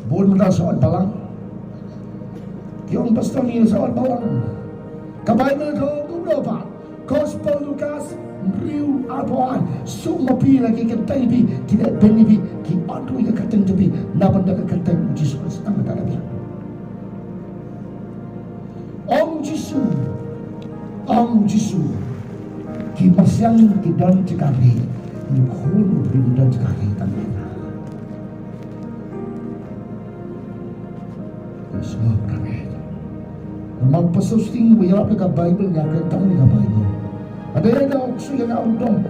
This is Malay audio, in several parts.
Buon mo daw sa balang. Yung pastor niya sa balang. Kabay mo ko kumlopa. Gospel Lucas Riu Arboan Sumapi lagi katay bi kina benibi ki atu ya kateng tebi naban daga katay Jesus tang darabi. Om Jisu ki masyang ki dan cikari ni khunu bi dan cikari tanena. Semua kami. Magpasusting mo yarap na ka Bible nga kantang ni ka Bible. Ada yang dah suya nga undong.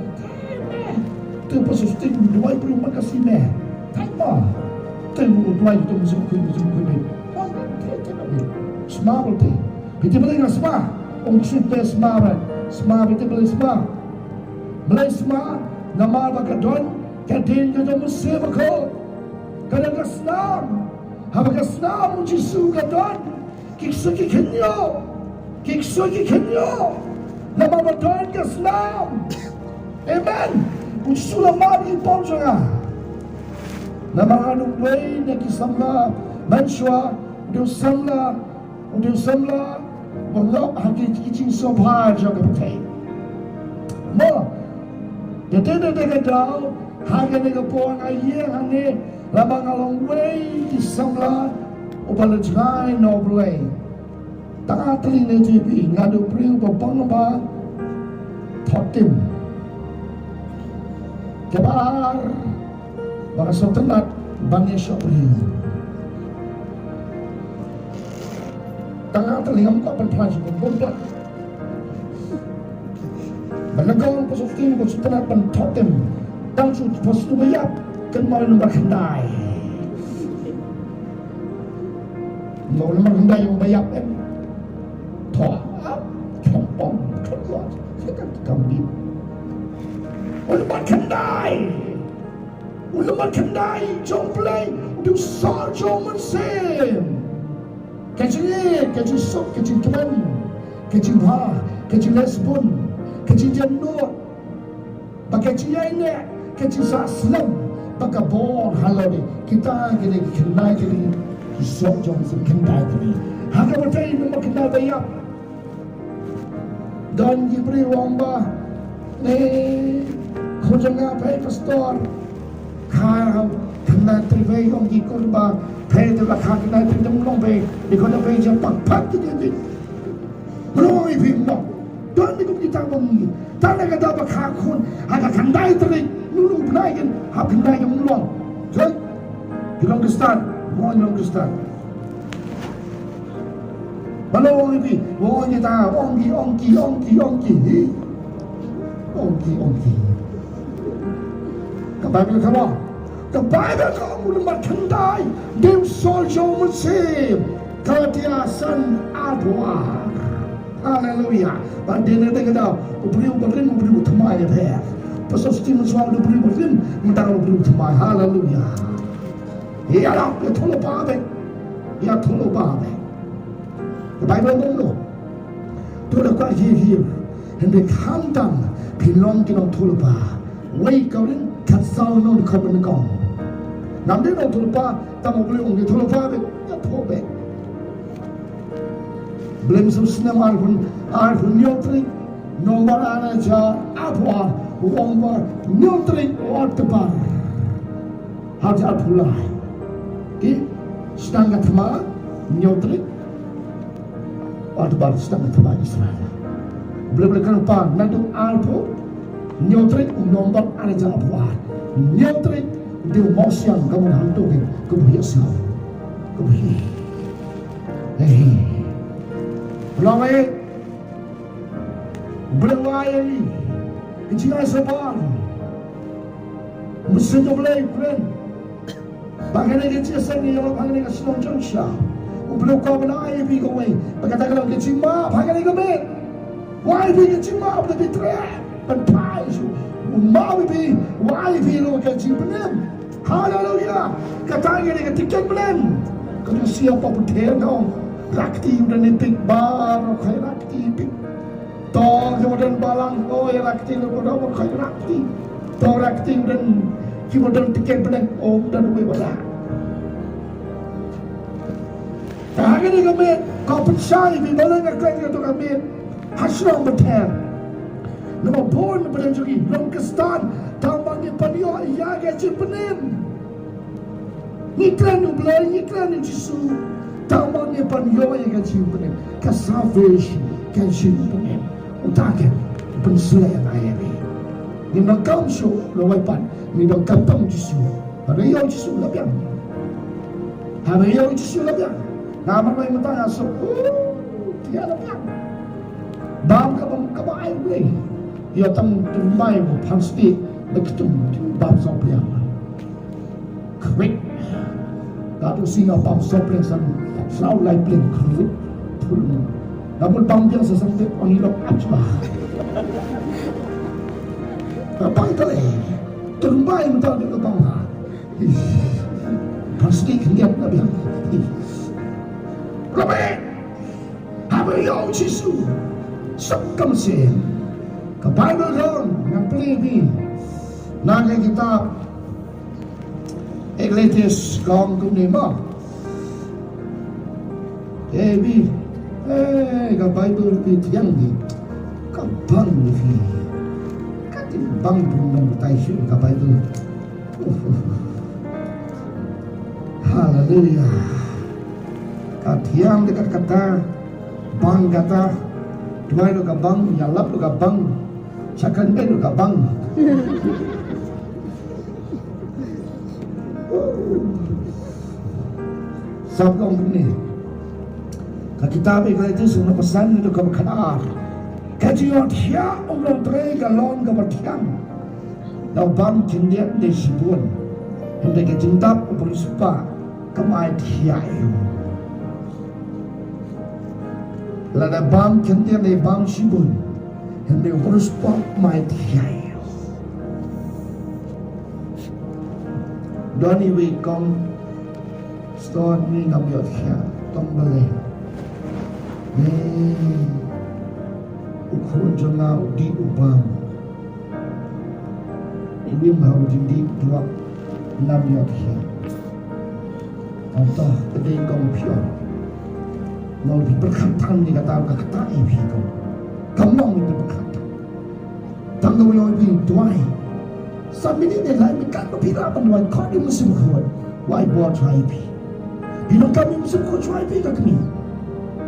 Tu pasusting duway pero magkasime. Tama. Tu duway tu musim kuy. Why not take it? Smart te. Piti beli nga smart. Ong super smart. Smart piti beli smart. Beli smart nama bakadon kadin ka do musim ko. Kada ka snam. Haba ka snam mo Jisu kadon. Kiksuki kenyo namamataan ka Islam. Amen. Kung sulaman ipon siya nga na mga nungway na kisamla manswa udah samla wala hati kicing sobha siya kapatay mo dede daw haga nega po ang ayeng hane lamang along way kisamla ubalajay noble tangatling na TV ngadu priu babang ba thotim kabar baka sotelat bangnya priu tangatling am ko penpaj bomba balagong pasuftin ko sotelat ban thotim tang su postu bayap kan mau nomor kendai mau nomor kendai yang bayap Toh, kempong, keluar, kita kambing. Ulamat kendai, jom play, du sal jom mensim. Kecil sok, kecil keman, kecil bah, kecil lesbon, kecil jenut, pakai ciai kecil saslam, pakai bon halal kita kini kendai kini sok jom mensim kendai kini. Haka bertai nama kendai bayar. Dan Jibri Wamba ni kujanga pay pastor kau kena terbaik orang jikurba pay tu lah kau kena terjemah long pay di kota pay jam pak kita ni belum ibim long dan ni kita bangi tanah kata apa kakun ada kendai terik nulung benayan hak kendai yang long jadi bilang kestan Kalau orang ini, orang kita ongki. The Bible come on. The Bible come ulamat kendai. Dem sol jom mensim. Katiasan adwa. Hallelujah. Bandena tegada. Ubri thamai bhe. Pasasti muswal ubri mentang ubri thamai. Hallelujah. Ya Allah, ya tholo babe. The Bible don't know. Tola kwa here. And they come down. Pilong kinong tulpa. Wake out in katsal no common gong. Namde no tulpa. Tamo beli ongi tulpa be. Ya pobe. Blame some snem arfun nyotri. Nomor anaja apwa. Wongwa nyotri ortepar. Hajar pulai. Okay? Stanga thama nyotri. Atau baru sedang terbaik Israel. Boleh kan lupa nanti alpo nyotrik nombor ada jalan buat nyotrik dia mau siang kamu hantu ke kebiasa kebiasa. Belum boleh wayai ijinai sebar mesti boleh friend. Bagaimana kita seni orang bagaimana kita sedang jangsa. Belum kau benar ibi kau ini. Berkata kalau kecil mah, pakai ni kami. Wah ibi kecil mah boleh berteriak, berpai su. Mah ibi, wah ibi lo kecil benem. Hallelujah. Kata ni ketikan benem. Kalau siapa berteriak kau, rakti udah nipik bar, kau rakti nipik. Toh kemudian balang, oh ya rakti lo kau kau rakti. Toh rakti udah kemudian tiket benem, oh udah dua balang. Kaya ni kami, kau percaya di dalam kami itu kami hasram berter. Nama bon berjagi, nama kestan, tambahnya panio iya gaji penin. Iklan nu belai, iklan nu jisu, tambahnya panio iya gaji penin. Kasafish gaji penin. Utakan penselayan ayat ini. Ni nak kau show lawan, ni nak kau tahu jisu. Ada yang jisu lapian. Ada yang jisu lapian. Nama mai mentang asal, tiada lapian. Bam kabang air boleh. Ia tang tumbai pasti begitu bam soplian. Quick. Kalau singa bam soplian san selalu lai pleng kerut. Namun bam yang sesampai orang hidup acba. Apa itu leh? Tumbai mentang dia kabang. Pasti kendiam lapian. Ramai. Apa yang jisu? Sekam sen. Bible doon ng Pilipi nangay kita Iglesias kong kunima Ebi ka Bible pitiyang di kabang ni katimbang bunang tayo ka Bible hallelujah katiyang dekat kata bang kata dua lo kabang yalap lo kabang Sakan ben lu kabang. Sabong ni. Kita bagi itu semua pesan itu kamu kenal. Kajian dia orang teri galon kamu tiang. Lau bang cendian di sibun. Hendak jentap berusaha kemai dia itu. Lada bang cendian di bang sibun. Hendak berusaha kemai dia itu. Doni wikong store ni ngambil dia tong balai. Ukun jengau di ubam. Ini mau jadi dua 6 yot dia. Contoh kedai kompion. Mau diperkatakan ni kata kata ibu itu. Kamu itu berkata. Tanggal yang ibu tuai. Sambil ini lain kan berpira penuan kau di musim kuat. Why buat ibu? Bila kami musim kuat ibu tak kami.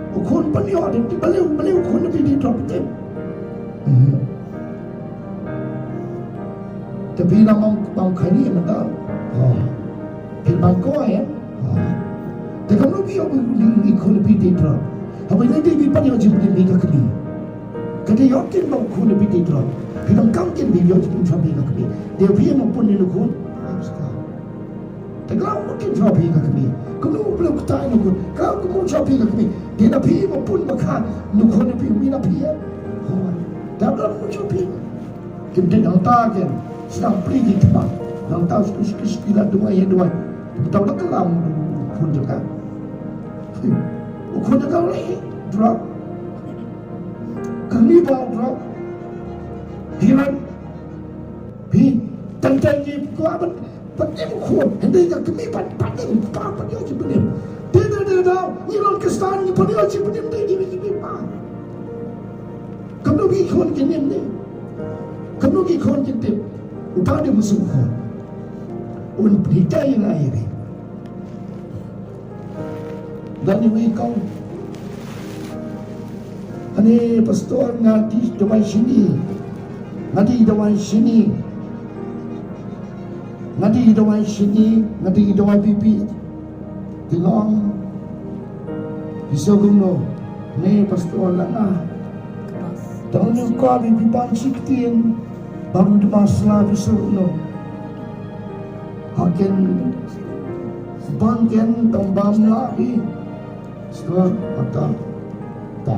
Ukun peniaga di beliau ukun di drop itu. Tapi nama mau kini mana? Pilbang kau ya? Tapi kamu biar ukun di drop. Apa ini dia peniaga jemput di kami. Kada yakin mau ukun di drop. Pilbang kau kan biar jemput di kami. Dia biar mau pun ukun. Kalau mungkin jawab ke kami, kalau belum ketahui nukun, kalau kamu jawab ke kami, dia nak pergi maupun makan nukun nak pergi, mina pergi. Dan kalau kamu jawab, kita yang tahu kan, sedang pergi di tempat, yang tahu sekilas dua, tahu tak kalau nukun juga, nukun juga lagi drop, kami bawa drop, hilang, tentang kuat. Patim kuat, hindi ka kami patim pa dia cipunim. Dia iron kestan ni dia cipunim dia pa. Kamu gi kon kenim ni. Kamu gi kon kenim. Upa dia musuh kon. Un berita yang lain. Dan ini kau. Ani pastor ngati doai sini. Ngati doai sini. Ngadi doai sini, ngadi doai pipi. Tilong. Isogong no. Ne pastor lana. Tahun yang kau pipi pansiktin. Baru dimaslah isogong no. Hakin bangken tombam lagi. Pastor kata.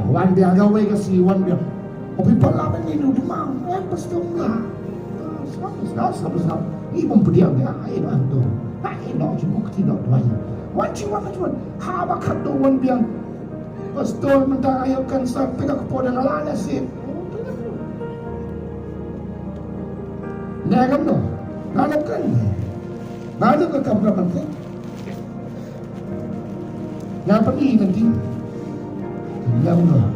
Wan biar gawe kasi wan biar. Opi palaman ni no dimang. Pastor enggak. Sabes. Ibang pediam dia air anto. Air nak cuma tidak doai. Wanci haba kado wan biang. Pastor mentang ayatkan sampai ke kepada nalala sih. Nagam no. Nalakan. Nalakan kabrakan ko. yang pergi nanti yang mana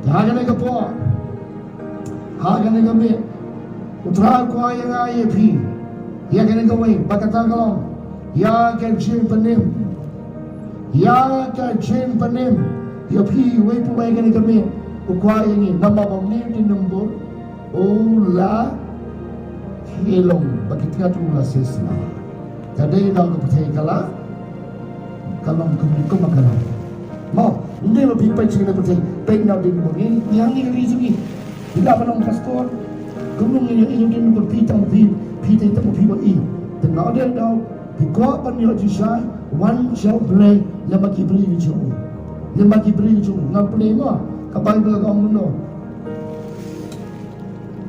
jangan nak apa jangan nak ambil utara kuah yang ayah pi ya kena kawai bakata kalau ya kerjin penim ya kerjin penim ya pi wei pun kena kami kuah yang ini nama bamni di nombor ola hilong bagi tiga tu lah sesma jadi dah aku percaya kalau kamu makanan mau hindi lebih baik sih kita percaya baik nak di nombor ini yang ni kali sini bila penong pastor gunung ini di nombor pitang pitang buat ini dan ada dah bikuah banyak jisai one jauh beli lama kibri jauh ngap beli mah kapal belakang mana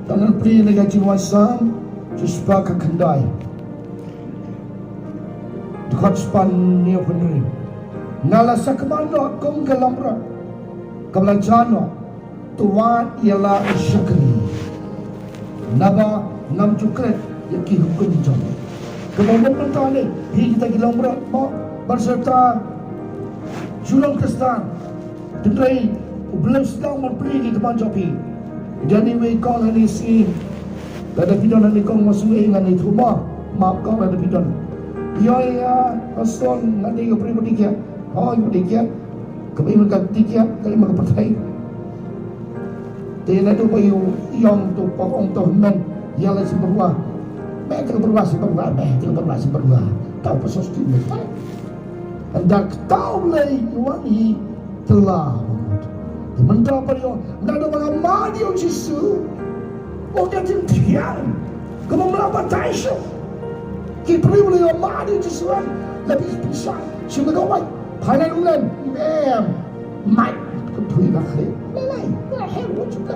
tangan beli negara Wasam jispa kendai dekat span ni benar nala sakmano kong kalamra kablajano tuan ialah syakri naba nam cukret yaki hukum jom kemudian mentale hi kita kilamra mo berserta julung kestan dendai belum sedang memberi di teman jopi jadi we kau ni si ada pidana ni kau masuk ingat itu maaf kau ada pidana ya pastor nanti kau beri dia ibu dia kami mengganti dia kami mengpercayai dia tu bayu yang tu pokong tu men yang lain seberua mereka berubah seberua tahu pasal sini hendak tahu lagi wangi telah mentah bayu nak ada orang mandi Yesus dia jentian kamu melawan Yesus kita boleh mandi Yesus lebih bisa siapa kau Thailand England mày có thủy là khế này là heo của chúng ta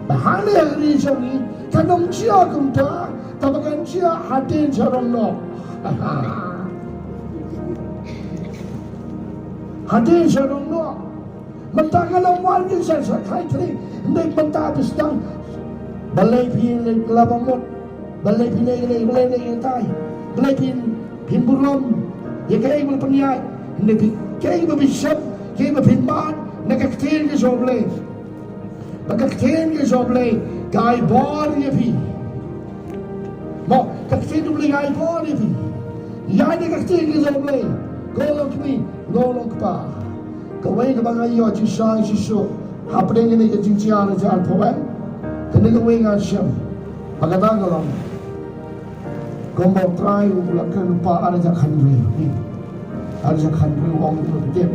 bà hắn này đi trong đi cái nông chia cùng ta ta bà cái chia hạt tiền cho đồng nọ hạt tiền cho đồng nọ mình ta cái lòng quan cái sản xuất khai thế nên mình ta bị sedang balai pin kelapa mut balai pin balai tai balai pin burung ya kaya ibu peniai nabi kaya ibu bishop kaya ibu pinman nakaktin ke joble nakaktin ke joble gai bor ye pi mo kaktin dulu gai bor ye pi ya nakaktin ke joble golong pa kawai ke bangai yo jisai jisu hapre ni ke jinjian jan poen kene kawai ngasham pagata golong Gombong try ulangkan lupa ada jak handri wong itu dia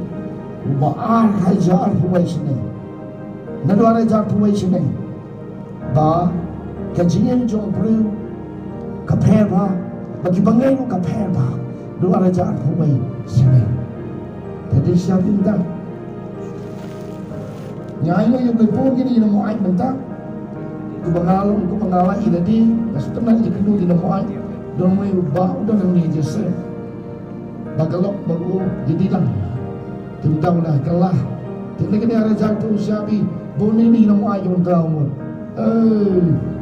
lupa hajar puai sini nado ada jak puai sini ba kajian jong bru kapel ba bagi bangai lu kapel ba do ada jak puai sini jadi siapa minta nyai lo yang lepon gini nak muai minta ku pengalang ini di setelah itu kedua di muai Don't worry about don't need yourself. Bagalok baru jadilah. Tentanglah kalah. Kita kena ada jatuh siapi. Boni ni nama ayun kau.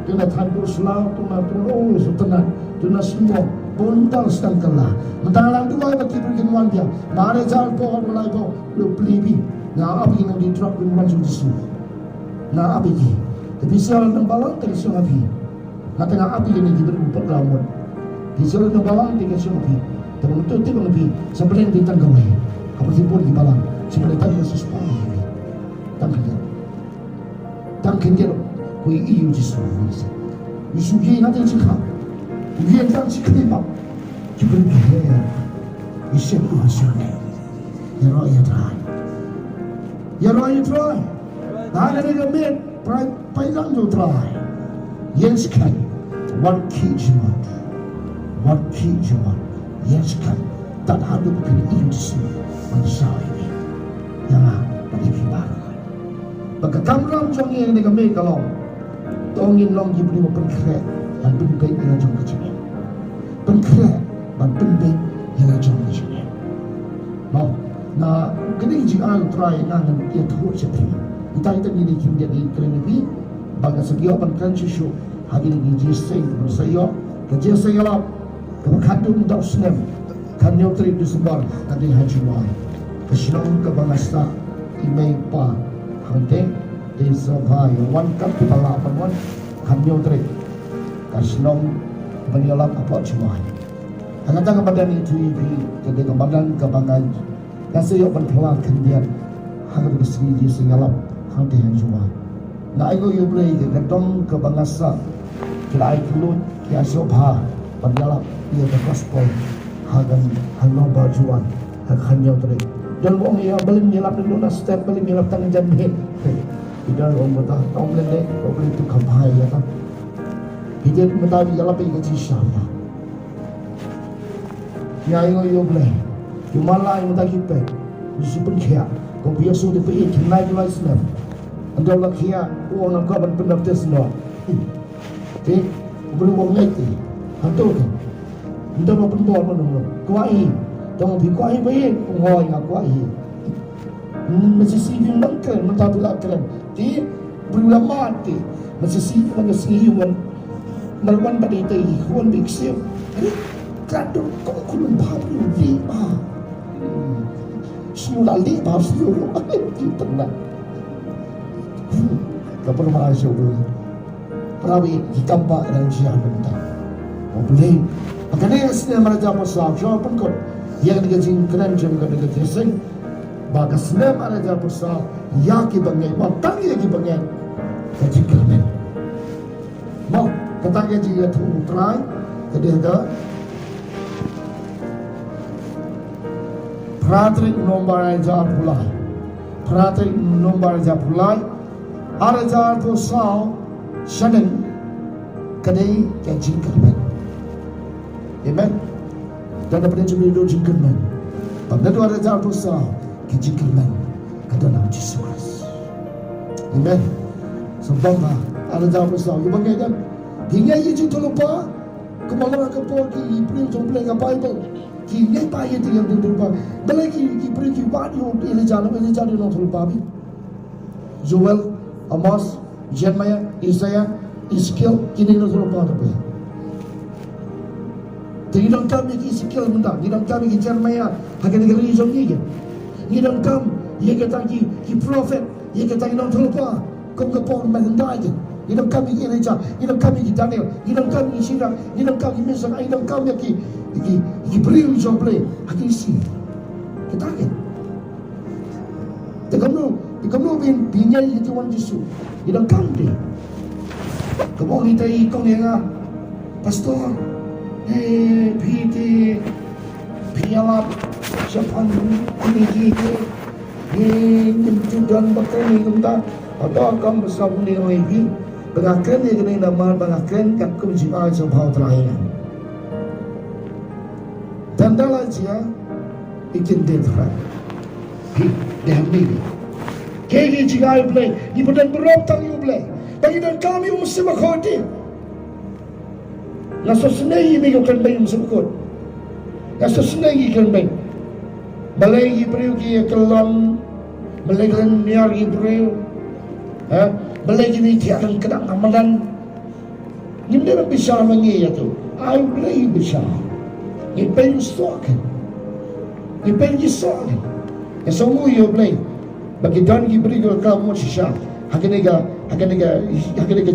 Kena tandu selau tu nak terus tenang. Tu nak semua. Bontal sedang kalah. Mentang lang tu ay berkirim wan dia. Mare jal po mulai po lu plibi. Na api nak di drop di wan judisu. Na api ni. Tapi siapa yang balang tak siapa api. Na tengah api ini diberi perlawan. Di sini tu balang tiga sumpi, tapi untuk tiga lebih sebelum ditang kawai, apa sih pun di balang sebelum tadi Yesus pun ini, tangkin dia, kui iu Yesus ini, Yesus ini nanti cakap, dia yang cakap apa, cakap dia, Yesus Yesus ini, ya roh try, ada yang men, paylang tu try, yes kan, one key cuma. What key cuma yes kan tak ada bukan insi manusia ini yang bagi kibaran bagi kamram jong yang ni kami kalau tongin long diberi berkeret dan penbek yang jong kecil berkeret dan penbek yang jong kecil mau na kini jika try nangan dia terus seperti kita ini kita di krenipi bagi segiapan kan susu hari ini jisai bersaya kerja saya lah Kemakadun daw sinem kanyo tri du sebar adi hajiwa kesinong ke bangasa imei pa hangte di sabai wan kap kepala panwan kanyo tri kesinong banyolap apa cuma hangata kebadan itu ibi jadi kebadan kebangan kasih yang berpeluang kendian hangat kesini singalap hangte hajiwa na ayo yublei ke kadong ke bangasa kira kelut ya sobha banyolap ia ke gospel hagan hanong bajuan hanya tadi dan wong ya beli milap dulu na step beli milap tangan jamhin tidak orang betah tahu lele kau beli tu kampai ya kan hidup metawi ya lebih ke cisanya ya yo beli cuma lah yang tak kita mesti percaya kau biasa di pergi kenai jual senam anda nak kia orang kau benar tes no ti beli wong lagi hantu tu anda mau penjual mana kuai dong bi kuai baik ngoi ngak kuai masih siving bangkan mentah belakang ti berulang mati masih siving man merwan pada itu huan biksir kadang kau kulun baharu lima semula lima seluruh kita nak kau pernah masuk dulu perawi hitampak dan siapa mentah kau boleh makanya sini meraja pasal siapa pun kau yang digajin keren juga digajin sing bagas nem meraja pasal ya ki bangai batang ya ki bangai gaji keren mau kata gaji ya tu try jadi ada pratri nomor aja pulai pratri nomor aja pulai araja pasal shaden kadai gaji keren amen dan dapat jumlah itu jingkerman pada dua raja dosa kejingkerman kata nama Yesus amen sebab raja dosa yang bagaimana hingga itu terlupa kemaluan keporki Ibrahim jumlah dengan Bible hingga payah tinggal terlupa belagi Ibrahim kibadi ini jalan non terlupa Joel Amos Jeremiah Isaiah Ezekiel kini non terlupa tapi Hidang kami ki sikil mentang, hidang kami ki Jeremiah, hakan negeri izom ni ke. Hidang kami, ia kata ki prophet, ia kata ki non terlupa, kau kepon mengendai ke. Hidang kami ki Elijah, hidang kami ki Daniel, hidang kami ki Sirach, hidang kami ki Mesach, hidang kami ki beriu izom play, hakan isi. Kita ke. Kamu binyai itu Tuhan Yesus, hidang kami. Kamu kita ikong yang pastor. PT pialap siapa ini kita dan bakal ni kita atau akan besar ni lagi bagakan ni kena nama bagakan kat kumjiba sebab terakhir dan dalam dia ikin detrak dah ni kegi jika play di badan berotak you play bagi dan kami mesti makhoti nasa senai ni kau kan bayi sebut, nasa senai kan bayi, balai Ibrahim ki kelam, balai kan niar Ibrahim, balai ni tiada kedang amalan, ni mana bisa mengi ya tu, ay balai bisa, ni penyu sokan, ni penyu sokan, ya semua you balai, bagi dan Ibrahim kamu sisa, hakiniga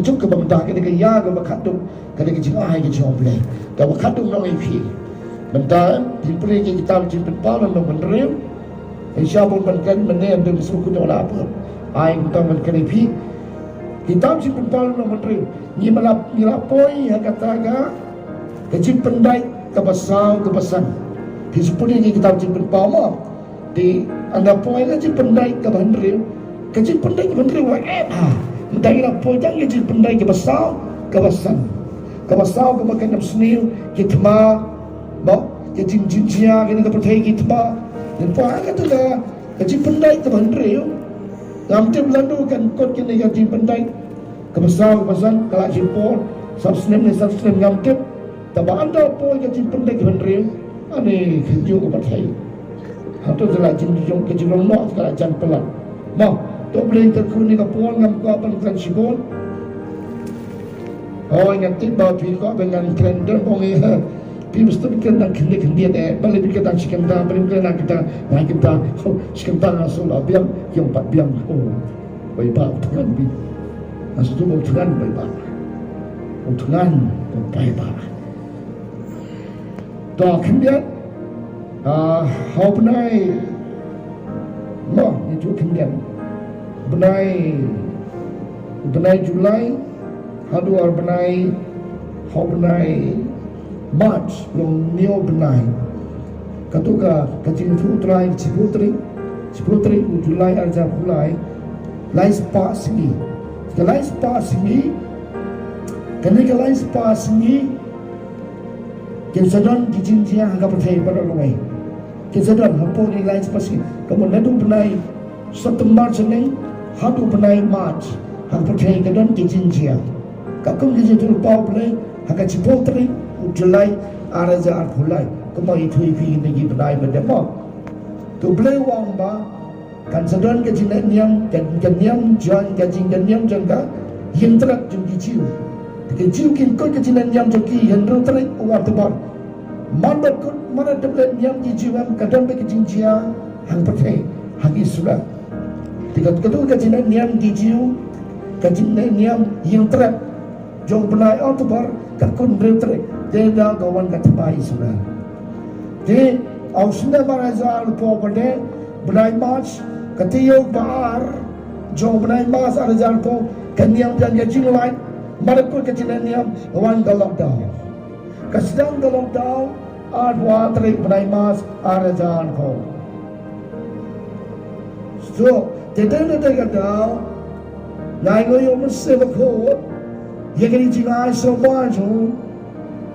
juk ke bangda, hakiniga ya ke bakaduk. Kadang kita jengah kita jomblay, kalau kadung nama ipi, benda diberi kita jemput palan nama menerima, insyaallah menkan menerima dan suku dola apa, ay kita menkan ipi, kita jemput palan nama menerima, ni melapoi kataga, kecil pendai kebesan, disebutnya kita jemput palan, di anda poi kecil pendai kebesan, kecil pendai kebesan apa, mentari lapoi jangan kecil pendai kebesan. Kamasau kemakan senil kitma, bah kecing jinjia kini kepercayai kitma, dan puan kata dah kecing pendai kebenar, Ngamti belandu kan kot kini gaji pendai kebesar kebesan kalau jimpor subsnem ngamti tapi anda pun gaji pendai kebenar ane kerja kepada saya atau telah jinjung kejulung no kalau jan pelan mau tu boleh terkuni kapon ngam ko pan sibon oh ingat tiba pi ko dengan kalender bongi Pibes tu kita nak kendi balik kita sikenta balik kita kita mai kita sikenta asul abiang yang pat biang baik pak tuan bi asu tu tuan baik pak tuan baik pak to kendi how benai no itu kendi benai Julai hadu ar benai how benai March long neo benai katuka kacing futrai ciputri Julai arja Julai lais pas ni lais pas ni kenika lais pas ni kesadon kijinjia hangga percaya pada lumai kesadon hampo ni lais pas ni kamu nadu benai September ni hadu benai March hang percaya kedon kijinjia kakung kijinjia pau benai hangga ciputri Julai araja Julai kemo itu ipi negi benai berdemo tu boleh wang ba kan sedon ke jinan yang kan yang jan gajing dan yang jangka yang terak jungki ciu ke ciu kin ko ke jinan yang jungki yang terak war tebar mandat ko mana deblet yang di jiwam kadang be ke jinjia hang pakai hagi surat tiga ke jinan yang di jiu ke jinan yang terak jong benai tebar kakun terak dia kawan kata bayi sudah. Jadi, awalnya baraja lupa pada benai March, ketiak bahar, jauh benai March baraja lupa kenyam dan gajing lain, mereka kecinaniam kawan lockdown. Kesedang lockdown, adwa terik benai March baraja lupa. So, tidak kata, naik goyang mesti berkot, yang ini jingai semua tu.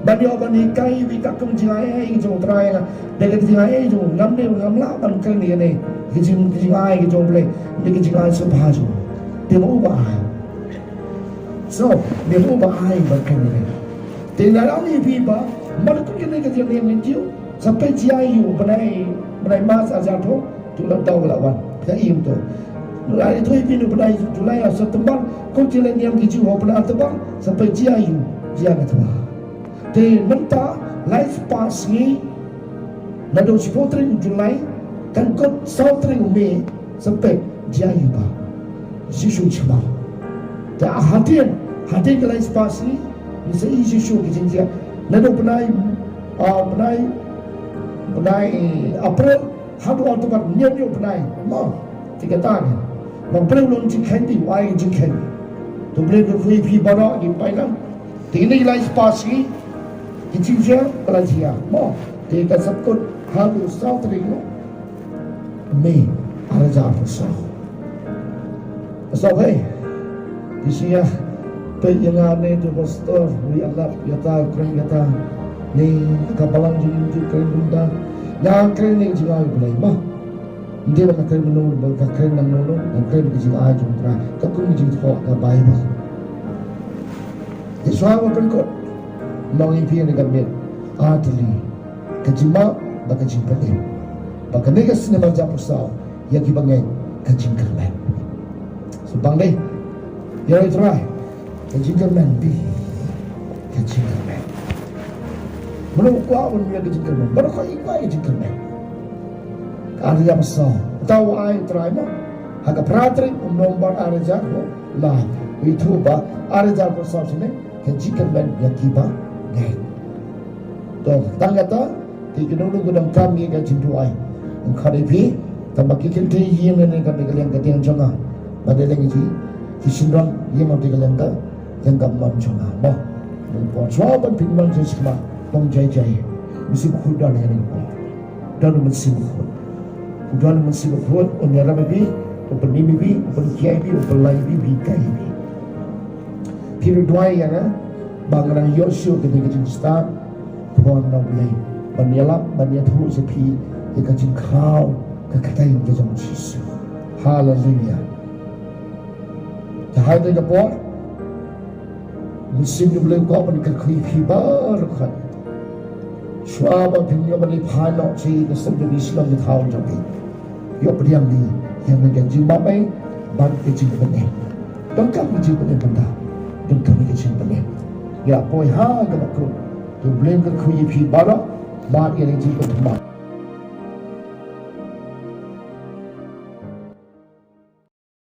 Bagi orang ni kai wika kum jingai gitu terakhir dengan jingai itu ngam lah kan ni ni jingai gitu boleh dengan jingai sebah tu dia mau ubah so dia mau ubah bahkan ni tinggal ni pipa mana tu kena kerja ni mentiu sampai jiayu benai mas ajar tu lah tahu lawan tak im tu mulai itu pindu benai Julai September kau jalan yang hijau benai September sampai jiayu jangan tu di mentah life pass ni nado cipotring Julai kan kot sautring Mei sampai jaya ba sisu cuma dah hadir ke life pass ni bisa sisu kijinja nado benai April hadu Oktober nyanyo benai ma tiga tahun mampu lon jikan di wai jikan tu boleh berfui pi barak di pailang tinggi life pass ni kijinja kelajia mo tiga sabkut halu sautring Mei araja pasal hey di sini yang ni tu pastor we Allah kata keren kata ni kapalan jadi keren bunda yang keren ni juga boleh mah dia nak keren menurut keren nang nolong keren juga aja jumpa kakung jadi kok kabai mah Islam berikut mengimpin dengan mit adli kejima baka jimpane baka negas ni baca pasal yang kibangai kejingkerman subang deh ya try kejingkerman bi kejingkerman belum kuat pun dia kejingkerman baru kau ikut kejingkerman ada pasal tahu ai try mah agak peratri nombor arja lah itu ba arja pasal sini kejingkerman yang kiba toh tanggata tikunulu gudang kami kan cintuai kharipi tambah kikinte yeng ne kan kalian katiang jonga badaleng ji kisindon yeng mati kalian ka yang gamam jonga bah pon swaban pinman sesma pong jai mesti khudan yang ko dan mesti khud onyara bi penimi bi penkiai bi pelai bi kai bi piru duai yang bangaran Yosua ketika start pon na boleh menyelap menyatu sepi dekat kau kekatain ke jam Yesus haleluya dah ada kapor musim ni boleh kau menikah khibar khat swaba dunia balik phano si kesembuh Islam di tahun jadi yo priam ni yang menjadi mapai bang kecil benih dongkap kecil benih benda dongkap kecil benih ya poi ha ke makro tu blame ka khu yi phi ba ro ba ye ni ji ko thma